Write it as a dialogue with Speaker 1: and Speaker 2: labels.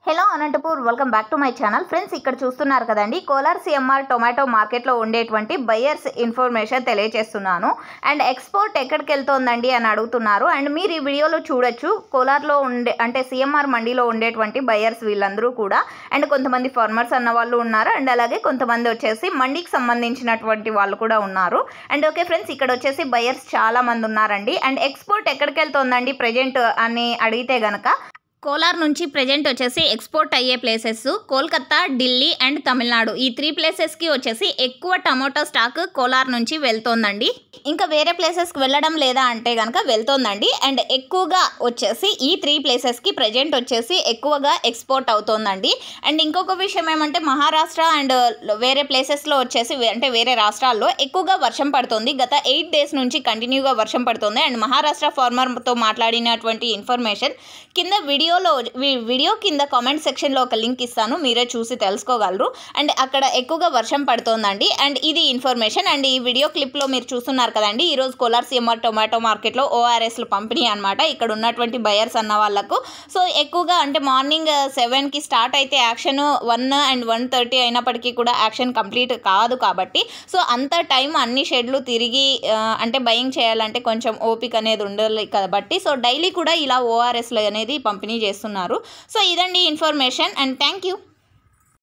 Speaker 1: Hello Anantapur welcome back to my channel friends. ఇక్కడ చూస్తున్నారు కదండి, కోలార్ సిఎంఆర్ టొమాటో మార్కెట్లో ఉండేటువంటి బయర్స్ ఇన్ఫర్మేషన్ తెలియజేస్తున్నాను. అండ్ ఎక్స్పోర్ట్ ఎక్కడికి వెళ్తోందండి అని అడుగుతున్నారు. అండ్ మీరు ఈ వీడియోలో చూడొచ్చు, కోలార్లో ఉండే అంటే సిఎంఆర్ మండీలో ఉండేటువంటి బయర్స్ వీళ్ళందరూ కూడా. అండ్ కొంతమంది ఫార్మర్స్ అన్న వాళ్ళు ఉన్నారు, అండ్ అలాగే కొంతమంది వచ్చేసి మండీకి సంబంధించినటువంటి వాళ్ళు కూడా ఉన్నారు. అండ్ ఓకే ఫ్రెండ్స్, ఇక్కడ వచ్చేసి బయర్స్ చాలా మంది ఉన్నారండి. అండ్ ఎక్స్పోర్ట్ ఎక్కడికి వెళ్తోందండి ప్రజెంట్ అని అడిగితే గనక, కోలార్ నుంచి ప్రజెంట్ వచ్చేసి ఎక్స్పోర్ట్ అయ్యే ప్లేసెస్ కోల్కతా, ఢిల్లీ అండ్ తమిళనాడు. ఈ 3 ప్లేసెస్కి వచ్చేసి ఎక్కువ టమోటా స్టాక్ కోలార్ నుంచి వెళ్తోందండి. ఇంకా వేరే ప్లేసెస్కి వెళ్ళడం లేదా అంటే కనుక వెళ్తోందండి. అండ్ ఎక్కువగా వచ్చేసి ఈ 3 ప్లేసెస్కి ప్రజెంట్ వచ్చేసి ఎక్కువగా ఎక్స్పోర్ట్ అవుతోందండి. అండ్ ఇంకొక విషయం ఏమంటే, మహారాష్ట్ర అండ్ వేరే ప్లేసెస్లో వచ్చేసి అంటే వేరే రాష్ట్రాల్లో ఎక్కువగా వర్షం పడుతుంది. గత 8 డేస్ నుంచి కంటిన్యూగా వర్షం పడుతుంది. అండ్ మహారాష్ట్ర ఫార్మర్తో మాట్లాడినటువంటి ఇన్ఫర్మేషన్ కింద వీడియో కింద కామెంట్ సెక్షన్లో ఒక లింక్ ఇస్తాను, మీరే చూసి తెలుసుకోగలరు. అండ్ అక్కడ ఎక్కువగా వర్షం పడుతోందండి. అండ్ ఇది ఇన్ఫర్మేషన్. అండ్ ఈ వీడియో క్లిప్లో మీరు చూస్తున్నారు కదండి, ఈరోజు కోలార్ సిఎంఆర్ టొమాటో మార్కెట్లో ఓఆర్ఎస్లు పంపిణీ అనమాట ఇక్కడ ఉన్నటువంటి బయర్స్ అన్న వాళ్ళకు. సో ఎక్కువగా అంటే మార్నింగ్ 7కి స్టార్ట్ అయితే యాక్షన్ 1 and 1:30 అయినప్పటికీ కూడా యాక్షన్ కంప్లీట్ కాదు కాబట్టి, సో అంత టైం అన్ని షెడ్లు తిరిగి అంటే బయింగ్ చేయాలంటే కొంచెం ఓపిక అనేది ఉండాలి కాబట్టి, సో డైలీ కూడా ఇలా ఓఆర్ఎస్లు అనేది పంపిణీ చేస్తున్నారు. సో ఇదండి ఇన్ఫర్మేషన్. And thank you.